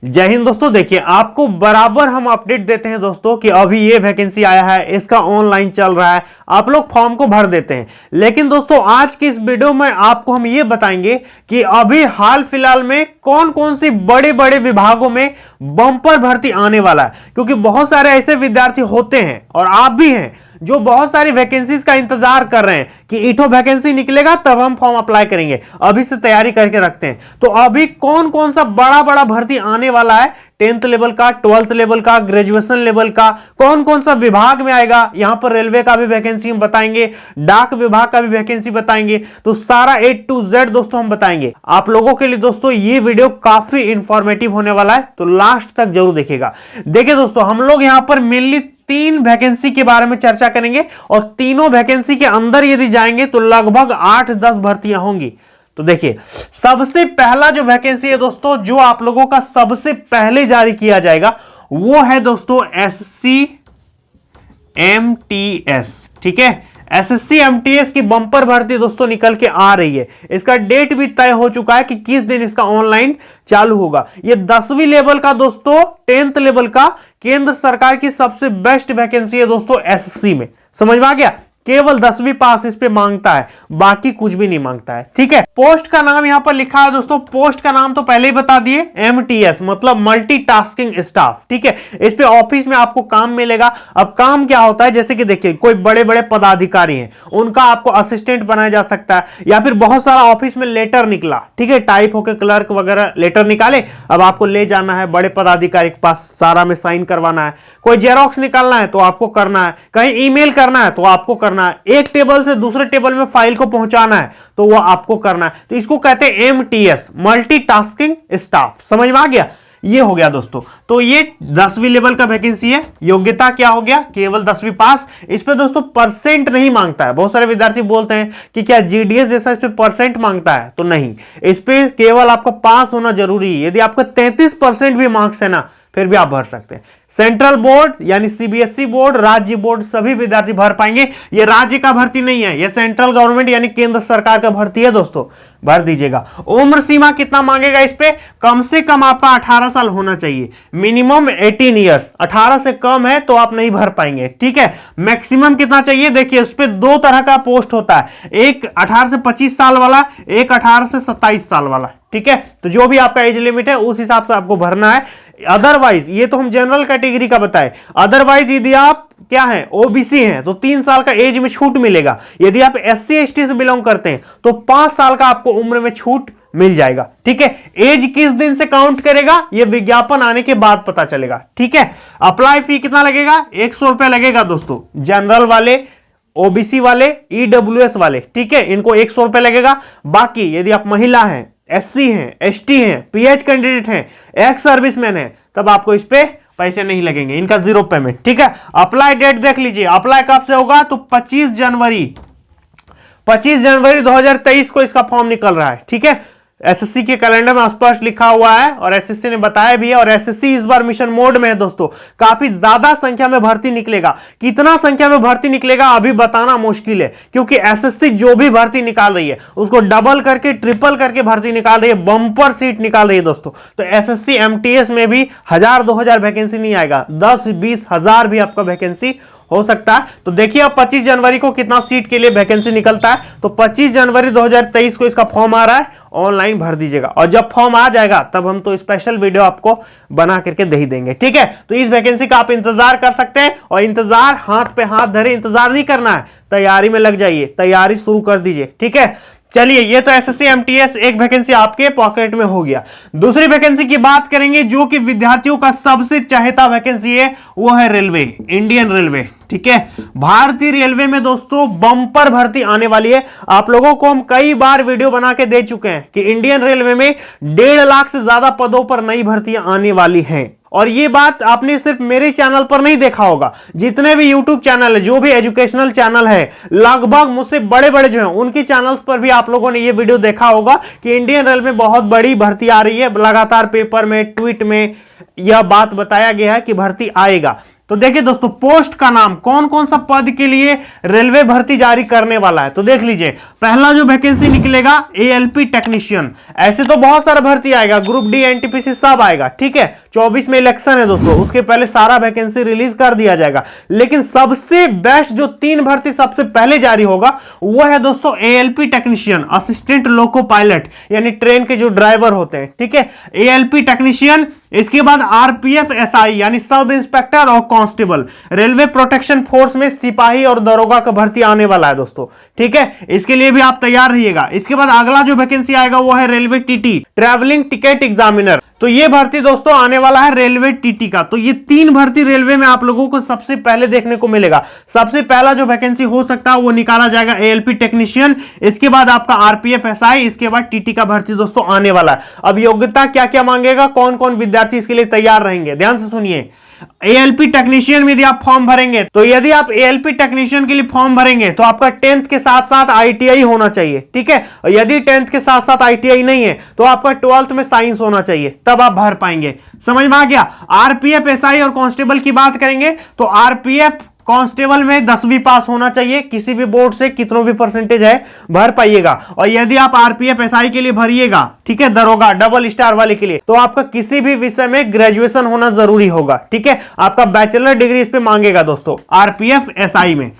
जय हिंद दोस्तों। देखिए, आपको बराबर हम अपडेट देते हैं दोस्तों कि अभी ये वैकेंसी आया है, इसका ऑनलाइन चल रहा है, आप लोग फॉर्म को भर देते हैं। लेकिन दोस्तों आज की इस वीडियो में आपको हम ये बताएंगे कि अभी हाल फिलहाल में कौन कौन सी बड़े बड़े विभागों में बम्पर भर्ती आने वाला है। क्योंकि बहुत सारे ऐसे विद्यार्थी होते हैं और आप भी हैं जो बहुत सारी वैकेंसीज का इंतजार कर रहे हैं कि इठो वैकेंसी निकलेगा तब हम फॉर्म अप्लाई करेंगे, अभी से तैयारी करके रखते हैं। तो अभी कौन कौन सा बड़ा बड़ा भर्ती आने वाला है, 10th लेवल का, 12th लेवल का, ग्रेजुएशन लेवल का, कौन कौन सा विभाग में आएगा, यहां पर रेलवे का भी वैकेंसी हम बताएंगे, डाक विभाग का भी वैकेंसी बताएंगे। तो सारा A to Z दोस्तों हम बताएंगे आप लोगों के लिए। दोस्तों ये वीडियो काफी इंफॉर्मेटिव होने वाला है, तो लास्ट तक जरूर देखिएगा। देखिए दोस्तों, हम लोग यहां पर मेनली 3 वैकेंसी के बारे में चर्चा करेंगे और तीनों वैकेंसी के अंदर यदि जाएंगे तो लगभग 8-10 भर्तियां होंगी। तो देखिए, सबसे पहला जो वैकेंसी है दोस्तों, जो आप लोगों का सबसे पहले जारी किया जाएगा, वो है दोस्तों SSC MTS। ठीक है, SSC MTS की बंपर भर्ती दोस्तों निकल के आ रही है। इसका डेट भी तय हो चुका है कि किस दिन इसका ऑनलाइन चालू होगा। ये 10वीं लेवल का दोस्तों, 10th लेवल का केंद्र सरकार की सबसे बेस्ट वैकेंसी है दोस्तों SSC में। समझ में आ गया? केवल 10वीं पास इस पे मांगता है, बाकी कुछ भी नहीं मांगता है। ठीक है, पोस्ट का नाम यहां पर लिखा है दोस्तों, पोस्ट का नाम तो पहले ही बता दिए, MTS मतलब मल्टीटास्किंग स्टाफ। ठीक है, इस पे ऑफिस में आपको काम मिलेगा। अब काम क्या होता है, जैसे कि देखिए कोई बड़े बड़े पदाधिकारी हैं, उनका आपको असिस्टेंट बनाया जा सकता है, या फिर बहुत सारा ऑफिस में लेटर निकला, ठीक है, टाइप होकर क्लर्क वगैरह लेटर निकाले, अब आपको ले जाना है बड़े पदाधिकारी के पास, सारा में साइन करवाना है। कोई जेरॉक्स निकालना है तो आपको करना है, कहीं ईमेल करना है तो आपको करना है, एक टेबल से दूसरे टेबल में फाइल को पहुंचाना है तो वो आपको करना है। तो इसको कहते हैं MTS मल्टीटास्किंग स्टाफ। समझ में आ गया? ये हो गया दोस्तों। तो ये 10वीं लेवल का वैकेंसी है। योग्यता क्या हो गया? केवल 10वीं पास। इस पे दोस्तों परसेंट नहीं मांगता है। बहुत सारे विद्यार्थी बोलते हैं कि क्या GDS जैसा इस पे परसेंट मांगता है, तो नहीं, इस पे केवल आपको पास होना जरूरी है। यदि आपका 33% भी मार्क्स है ना, फिर भी आप भर सकते हैं। सेंट्रल बोर्ड यानी CBSE बोर्ड, राज्य बोर्ड, सभी विद्यार्थी भर पाएंगे। ये राज्य का भर्ती नहीं है, ये सेंट्रल गवर्नमेंट यानी केंद्र सरकार का भर्ती है दोस्तों, भर दीजिएगा। उम्र सीमा कितना मांगेगा इस पे? कम से कम आपका 18 साल होना चाहिए, मिनिमम 18 ईयर्स। 18 से कम है तो आप नहीं भर पाएंगे। ठीक है, मैक्सिमम कितना चाहिए? देखिए उस पे 2 तरह का पोस्ट होता है, एक 18 से 25 साल वाला, एक 18 से 27 साल वाला। ठीक है, तो जो भी आपका एज लिमिट है उस हिसाब से आपको भरना है। अदरवाइज, ये तो हम जनरल कैटेगरी का बताएं, अदरवाइज यदि आप क्या है, OBC हैं, तो 3 साल का एज में छूट मिलेगा। यदि आप SC ST से बिलोंग करते हैं तो 5 साल का आपको उम्र में छूट मिल जाएगा। ठीक है, एज किस दिन से काउंट करेगा ये विज्ञापन आने के बाद पता चलेगा। ठीक है, अप्लाई फी कितना लगेगा? 100 रुपए लगेगा दोस्तों। जनरल वाले, OBC वाले, EWS वाले, ठीक है, इनको 100 रुपए लगेगा। बाकी यदि आप महिला हैं, SC हैं, ST हैं, PH कैंडिडेट हैं, एक्स सर्विसमैन हैं, तब आपको इस पे पैसे नहीं लगेंगे, इनका 0 पेमेंट। ठीक है, अप्लाई डेट देख लीजिए, अप्लाई कब से होगा? तो 25 जनवरी 2023 को इसका फॉर्म निकल रहा है। ठीक है, SSC के कैलेंडर में स्पष्ट लिखा हुआ है और SSC ने बताया भी है। और SSC इस बार मिशन मोड में है दोस्तों, काफी ज्यादा संख्या में भर्ती निकलेगा। कितना संख्या में भर्ती निकलेगा अभी बताना मुश्किल है, क्योंकि SSC जो भी भर्ती निकाल रही है उसको डबल करके, ट्रिपल करके भर्ती निकाल रही है, बंपर सीट निकाल रही है दोस्तों। तो SSC MTS में भी 1000-2000 वैकेंसी नहीं आएगा, 10-20 हजार भी आपका वैकेंसी हो सकता है। तो देखिए अब 25 जनवरी को कितना सीट के लिए वैकेंसी निकलता है। तो 25 जनवरी 2023 को इसका फॉर्म आ रहा है, ऑनलाइन भर दीजिएगा। और जब फॉर्म आ जाएगा तब हम तो स्पेशल वीडियो आपको बना करके दे ही देंगे। ठीक है, तो इस वैकेंसी का आप इंतजार कर सकते हैं। और इंतजार हाथ पे हाथ धरे इंतजार नहीं करना है, तैयारी में लग जाइए, तैयारी शुरू कर दीजिए। ठीक है, चलिए, ये तो SSC MTS एक वैकेंसी आपके पॉकेट में हो गया। दूसरी वैकेंसी की बात करेंगे जो कि विद्यार्थियों का सबसे चाहता वैकेंसी है, वो है रेलवे, इंडियन रेलवे। ठीक है, भारतीय रेलवे में दोस्तों बंपर भर्ती आने वाली है। आप लोगों को हम कई बार वीडियो बना के दे चुके हैं कि इंडियन रेलवे में 1.5 लाख से ज्यादा पदों पर नई भर्तियां आने वाली हैं। और ये बात आपने सिर्फ मेरे चैनल पर नहीं देखा होगा, जितने भी YouTube चैनल है, जो भी एजुकेशनल चैनल है, लगभग मुझसे बड़े बड़े जो हैं उनकी चैनल्स पर भी आप लोगों ने ये वीडियो देखा होगा कि इंडियन रेलवे में बहुत बड़ी भर्ती आ रही है। लगातार पेपर में, ट्वीट में यह बात बताया गया है कि भर्ती आएगा। तो देखिए दोस्तों, पोस्ट का नाम, कौन कौन सा पद के लिए रेलवे भर्ती जारी करने वाला है, तो देख लीजिए। पहला जो वैकेंसी निकलेगा एएलपी टेक्नीशियन। ऐसे तो बहुत सारा भर्ती आएगा, ग्रुप डी, एनटीपीसी सब आएगा, ठीक है। 24 में इलेक्शन है दोस्तों, उसके पहले सारा वैकेंसी रिलीज कर दिया जाएगा। लेकिन सबसे बेस्ट जो 3 भर्ती सबसे पहले जारी होगा वो है दोस्तों ALP technician, assistant loco pilot, यानी ट्रेन के जो ड्राइवर होते हैं, ठीक है। एएलपी टेक्नीशियन, इसके बाद आरपीएफ एसआई यानी सब इंस्पेक्टर और कांस्टेबल। रेलवे प्रोटेक्शन फोर्स में सिपाही और दरोगा का भर्ती आने वाला है दोस्तों, ठीक है। इसके लिए भी आप तैयार रहिएगा। इसके बाद अगला जो वैकेंसी आएगा वो है railway TT, travelling ticket examiner. तो ये भर्ती दोस्तों आने वाला है रेलवे टीटी का। तो ये 3 भर्ती रेलवे में आप लोगों को सबसे पहले देखने को मिलेगा। सबसे पहला जो वैकेंसी हो सकता है वो निकाला जाएगा एएलपी टेक्नीशियन, इसके बाद आपका आरपीएफ एसआई, इसके बाद टीटी का भर्ती दोस्तों आने वाला है। अब योग्यता क्या क्या मांगेगा, कौन कौन विद्यार्थी इसके लिए तैयार रहेंगे, ध्यान से सुनिए। एएलपी टेक्नीशियन में यदि आप फॉर्म भरेंगे, तो यदि आप एएलपी टेक्नीशियन के लिए फॉर्म भरेंगे तो आपका 10th के साथ साथ आईटीआई होना चाहिए, ठीक है। और यदि 10th के साथ साथ आईटीआई नहीं है तो आपका 12th में साइंस होना चाहिए, तब आप भर पाएंगे। समझ में आ गया। आरपीएफ एसआई और कांस्टेबल की बात करेंगे तो आरपीएफ कांस्टेबल में 10वीं पास होना चाहिए, किसी भी बोर्ड से कितनों भी परसेंटेज है भर पाइएगा। और यदि आप आरपीएफ एसआई के लिए भरिएगा, ठीक है, दरोगा डबल स्टार वाले के लिए, तो आपका किसी भी विषय में ग्रेजुएशन होना जरूरी होगा, ठीक है। आपका बैचलर डिग्री इस पे मांगेगा दोस्तों आरपीएफ एसआई में,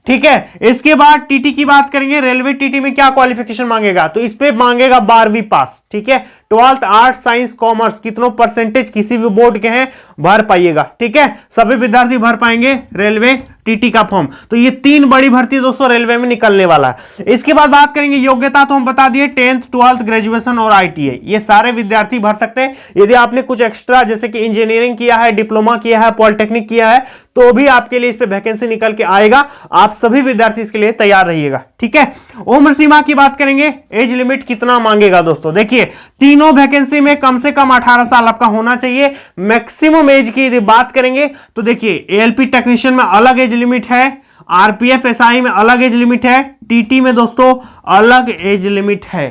ठीक है। इसके बाद टीटी की बात करेंगे, रेलवे टीटी में क्या क्वालिफिकेशन मांगेगा, तो इस पे मांगेगा 12वीं पास, ठीक है। 12th आर्ट साइंस कॉमर्स कितनों परसेंटेज किसी भी बोर्ड के हैं भर पाइएगा, ठीक है। सभी विद्यार्थी भर पाएंगे रेलवे टीटी का फॉर्म। तो ये 3 बड़ी भर्ती दोस्तों रेलवे में निकलने वाला है। इसके बाद बात करेंगे योग्यता, तो हम बता दिए 10th 12th ग्रेजुएशन और आईटीआई, ये सारे विद्यार्थी भर सकते हैं। यदि आपने कुछ एक्स्ट्रा जैसे कि इंजीनियरिंग किया है, डिप्लोमा किया है, पॉलिटेक्निक किया है, तो भी आपके लिए इस पे वैकेंसी निकल के आएगा। आप सभी विद्यार्थी इसके लिए तैयार रहिएगा, ठीक है। उम्र सीमा की बात करेंगे, एज लिमिट कितना मांगेगा दोस्तों, देखिए तीनों वैकेंसी में कम से कम 18 साल आपका होना चाहिए। मैक्सिमम एज की यदि बात करेंगे तो देखिए एएलपी टेक्नीशियन में अलग एज लिमिट है, आरपीएफ एसआई में अलग एज लिमिट है, टीटी में दोस्तों अलग एज लिमिट है,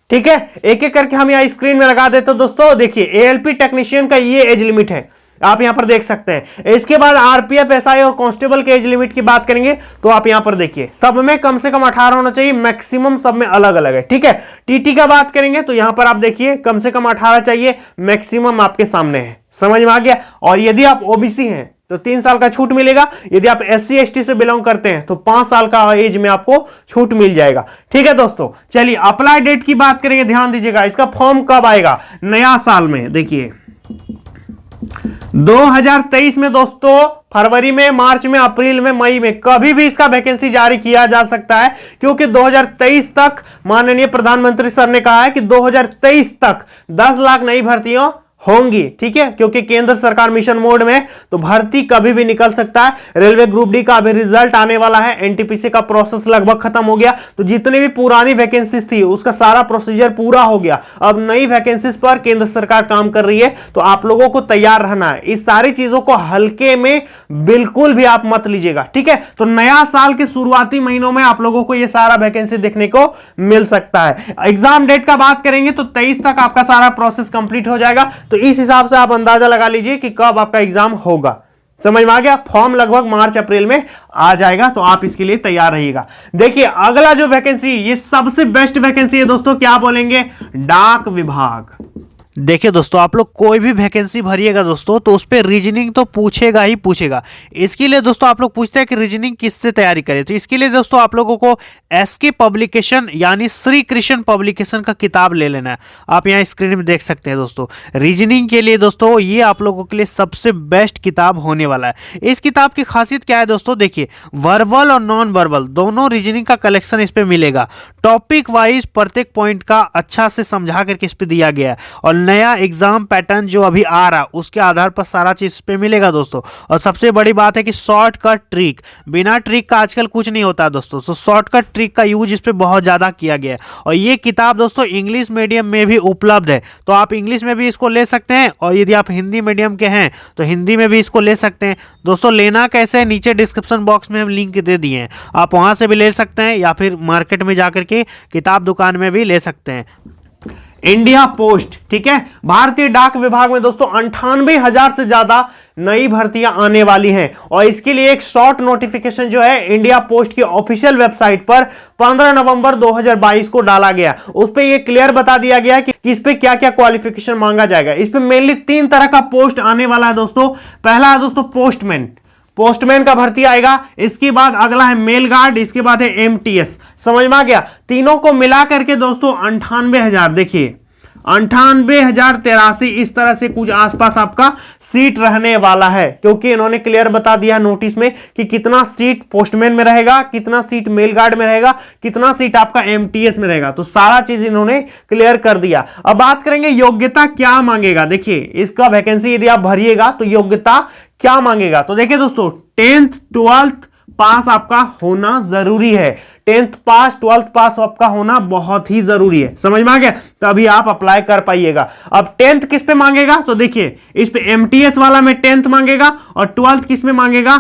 ठीक है। एक एक करके हम यहां स्क्रीन में लगा देते हैं दोस्तों। देखिए एएलपी टेक्नीशियन का ये एज लिमिट है, आप यहां पर देख सकते हैं। इसके बाद आरपीएफ एसआई और कांस्टेबल के एज लिमिट की बात करेंगे तो आप यहां पर देखिए सब में कम से कम 18 होना चाहिए, मैक्सिमम सब में अलग अलग है, ठीक है। टीटी का बात करेंगे तो यहां पर आप देखिए कम से कम 18 चाहिए, मैक्सिमम आपके सामने है। समझ में आ गया। और यदि आप ओबीसी हैं तो 3 साल का छूट मिलेगा। यदि आप एससी एसटी से बिलोंग करते हैं तो 5 साल का एज में आपको छूट मिल जाएगा, ठीक है दोस्तों। चलिए अप्लाई डेट की बात करेंगे, ध्यान दीजिएगा। इसका फॉर्म कब आएगा, नया साल में, देखिए 2023 में दोस्तों, फरवरी में, मार्च में, अप्रैल में, मई में कभी भी इसका वैकेंसी जारी किया जा सकता है, क्योंकि 2023 तक माननीय प्रधानमंत्री सर ने कहा है कि 2023 तक 10 लाख नई भर्तियां होंगी, ठीक है। क्योंकि केंद्र सरकार मिशन मोड में, तो भर्ती कभी भी निकल सकता है। रेलवे ग्रुप डी का अभी रिजल्ट आने वाला है, एनटीपीसी का प्रोसेस लगभग खत्म हो गया, तो जितने भी पुरानी वैकेंसीज थी उसका सारा प्रोसीजर पूरा हो गया। अब नई वैकेंसीज पर केंद्र सरकार काम कर रही है, तो आप लोगों को तैयार रहना है। इस सारी चीजों को हल्के में बिल्कुल भी आप मत लीजिएगा, ठीक है। तो नया साल के शुरुआती महीनों में आप लोगों को यह सारा वैकेंसी देखने को मिल सकता है। एग्जाम डेट का बात करेंगे तो 23 तक आपका सारा प्रोसेस कंप्लीट हो जाएगा। तो इस हिसाब से आप अंदाजा लगा लीजिए कि कब आपका एग्जाम होगा। समझ में आ गया। फॉर्म लगभग मार्च अप्रैल में आ जाएगा, तो आप इसके लिए तैयार रहिएगा। देखिए अगला जो वैकेंसी, ये सबसे बेस्ट वैकेंसी है दोस्तों, क्या बोलेंगे, डाक विभाग। देखिए दोस्तों, आप लोग कोई भी वैकेंसी भरिएगा दोस्तों तो उस पर रीजनिंग तो पूछेगा ही पूछेगा। इसके लिए दोस्तों आप लोग पूछते हैं कि रीजनिंग किससे तैयारी करें, तो इसके लिए दोस्तों आप लोगों को एसके पब्लिकेशन यानी श्री कृष्ण पब्लिकेशन का किताब ले लेना है। आप यहाँ स्क्रीन में देख सकते हैं दोस्तों। रीजनिंग के लिए दोस्तों ये आप लोगों के लिए सबसे बेस्ट किताब होने वाला है। इस किताब की खासियत क्या है दोस्तों, देखिए वर्बल और नॉन वर्बल दोनों रीजनिंग का कलेक्शन इस पर मिलेगा। टॉपिक वाइज प्रत्येक पॉइंट का अच्छा से समझा करके इस पर दिया गया है, और नया एग्जाम पैटर्न जो अभी आ रहा उसके आधार पर सारा चीज इस पे मिलेगा दोस्तों। और सबसे बड़ी बात है कि शॉर्टकट ट्रिक, बिना ट्रिक का आजकल कुछ नहीं होता दोस्तों। तो शॉर्टकट ट्रिक का यूज इस पे बहुत ज्यादा किया गया है। और ये किताब दोस्तों इंग्लिश मीडियम में भी उपलब्ध है, तो आप इंग्लिश में भी इसको ले सकते हैं, और यदि आप हिंदी मीडियम के हैं तो हिंदी में भी इसको ले सकते हैं दोस्तों। लेना कैसे है, नीचे डिस्क्रिप्शन बॉक्स में हम लिंक दे दिए हैं, आप वहां से भी ले सकते हैं, या फिर मार्केट में जाकर के किताब दुकान में भी ले सकते हैं। इंडिया पोस्ट, ठीक है, भारतीय डाक विभाग में दोस्तों 98,000 से ज्यादा नई भर्तियां आने वाली हैं और इसके लिए एक शॉर्ट नोटिफिकेशन जो है इंडिया पोस्ट की ऑफिशियल वेबसाइट पर 15 नवंबर 2022 को डाला गया। उस पे ये क्लियर बता दिया गया कि इस पे क्या क्या क्वालिफिकेशन मांगा जाएगा। इस पे मेनली 3 तरह का पोस्ट आने वाला है दोस्तों। पहला है दोस्तों पोस्टमैन का भर्ती आएगा, इसके बाद अगला है मेल गार्ड, इसके बाद है एमटीएस। समझ में आ गया? तीनों को मिला करके दोस्तों 98,000, देखिए 98,083 इस तरह से कुछ आसपास आपका सीट रहने वाला है, क्योंकि इन्होंने क्लियर बता दिया नोटिस में कि कितना सीट पोस्टमैन में रहेगा, कितना सीट मेल गार्ड में रहेगा, कितना सीट आपका एमटीएस में रहेगा। तो सारा चीज इन्होंने क्लियर कर दिया। अब बात करेंगे योग्यता क्या मांगेगा। देखिए इसका वैकेंसी यदि आप भरिएगा तो योग्यता क्या मांगेगा। तो देखिए दोस्तों 10th 12th पास आपका होना जरूरी है। 10th पास 12th पास आपका होना बहुत ही जरूरी है। समझ में आ गया? तभी आप अप्लाई कर पाइएगा। अब 10th किस पे मांगेगा? तो देखिए इस पे एमटीएस वाला में 10th मांगेगा और 12th किस में मांगेगा?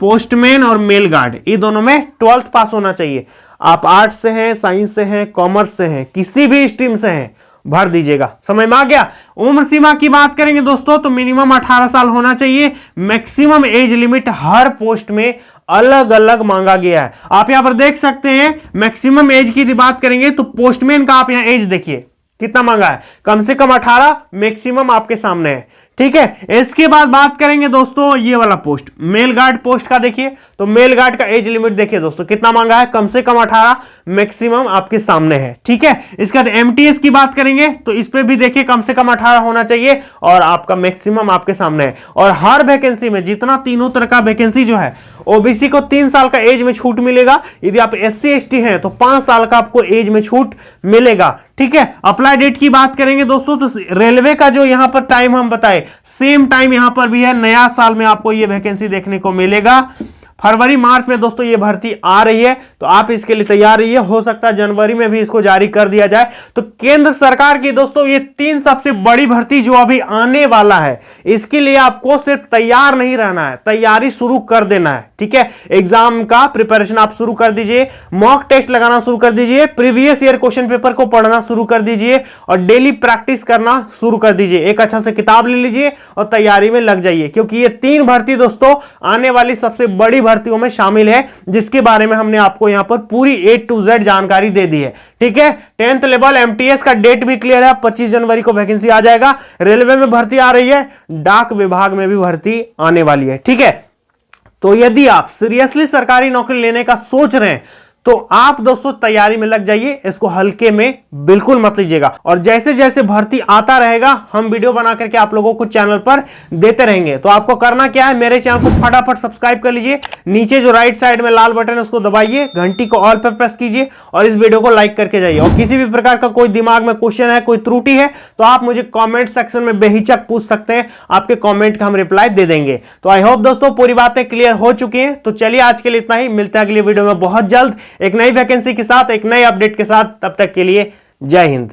पोस्टमैन और मेल गार्ड, ये दोनों में 12th पास होना चाहिए। आप आर्ट्स से हैं, साइंस से हैं, कॉमर्स से हैं, किसी भी स्ट्रीम से हैं, भर दीजिएगा। समझ में आ गया? उम्र सीमा की बात करेंगे दोस्तों तो मिनिमम 18 साल होना चाहिए। मैक्सिमम एज लिमिट हर पोस्ट में अलग अलग मांगा गया है। आप यहां पर देख सकते हैं मैक्सिमम एज की बात करेंगे तो पोस्टमैन का आप यहां एज देखिए कितना मांगा है, कम से कम 18, मैक्सिमम आपके सामने है। ठीक है, इसके बाद बात करेंगे दोस्तों ये वाला पोस्ट मेल गार्ड पोस्ट का। देखिए तो मेल गार्ड का एज लिमिट देखिए दोस्तों कितना मांगा है, कम से कम 18, मैक्सिमम आपके सामने है। ठीक है, इसके बाद एमटीएस की बात करेंगे तो इस पे भी देखिए कम से कम 18 होना चाहिए और आपका मैक्सिमम आपके सामने है। और हर वैकेंसी में जितना तीनों तरह का वैकेंसी जो है, ओबीसी को 3 साल का एज में छूट मिलेगा, यदि आप एससी एसटी हैं तो 5 साल का आपको एज में छूट मिलेगा। ठीक है, अप्लाई डेट की बात करेंगे दोस्तों तो रेलवे का जो यहां पर टाइम हम बताए सेम टाइम यहां पर भी है। नया साल में आपको ये वैकेंसी देखने को मिलेगा। फरवरी मार्च में दोस्तों ये भर्ती आ रही है तो आप इसके लिए तैयार रहिए। हो सकता है जनवरी में भी इसको जारी कर दिया जाए। तो केंद्र सरकार की दोस्तों ये 3 सबसे बड़ी भर्ती जो अभी आने वाला है, इसके लिए आपको सिर्फ तैयार नहीं रहना है, तैयारी शुरू कर देना है। ठीक है, एग्जाम का प्रिपरेशन आप शुरू कर दीजिए, मॉक टेस्ट लगाना शुरू कर दीजिए, प्रीवियस ईयर क्वेश्चन पेपर को पढ़ना शुरू कर दीजिए और डेली प्रैक्टिस करना शुरू कर दीजिए। एक अच्छा से किताब ले लीजिए और तैयारी में लग जाइए, क्योंकि ये 3 भर्ती दोस्तों आने वाली सबसे बड़ी भर्तियों में शामिल है, जिसके बारे में हमने आपको यहां पर पूरी A to Z जानकारी दे दी है। ठीक है, 10th लेवल एमटीएस का डेट भी क्लियर है, 25 जनवरी को वैकेंसी आ जाएगा। रेलवे में भर्ती आ रही है, डाक विभाग में भी भर्ती आने वाली है। ठीक है, तो यदि आप सीरियसली सरकारी नौकरी लेने का सोच रहे हैं तो आप दोस्तों तैयारी में लग जाइए, इसको हल्के में बिल्कुल मत लीजिएगा। और जैसे जैसे भर्ती आता रहेगा हम वीडियो बना करके आप लोगों को चैनल पर देते रहेंगे। तो आपको करना क्या है, मेरे चैनल को फटाफट सब्सक्राइब कर लीजिए, नीचे जो राइट साइड में लाल बटन है उसको दबाइए, घंटी को ऑल पर प्रेस कीजिए और इस वीडियो को लाइक करके जाइए। और किसी भी प्रकार का कोई दिमाग में क्वेश्चन है, कोई त्रुटि है तो आप मुझे कॉमेंट सेक्शन में बेहिचक पूछ सकते हैं, आपके कॉमेंट का हम रिप्लाई दे देंगे। तो आई होप दोस्तों पूरी बातें क्लियर हो चुकी हैं। तो चलिए आज के लिए इतना ही, मिलते हैं अगली वीडियो में बहुत जल्द एक नई वैकेंसी के साथ, एक नए अपडेट के साथ। तब तक के लिए जय हिंद।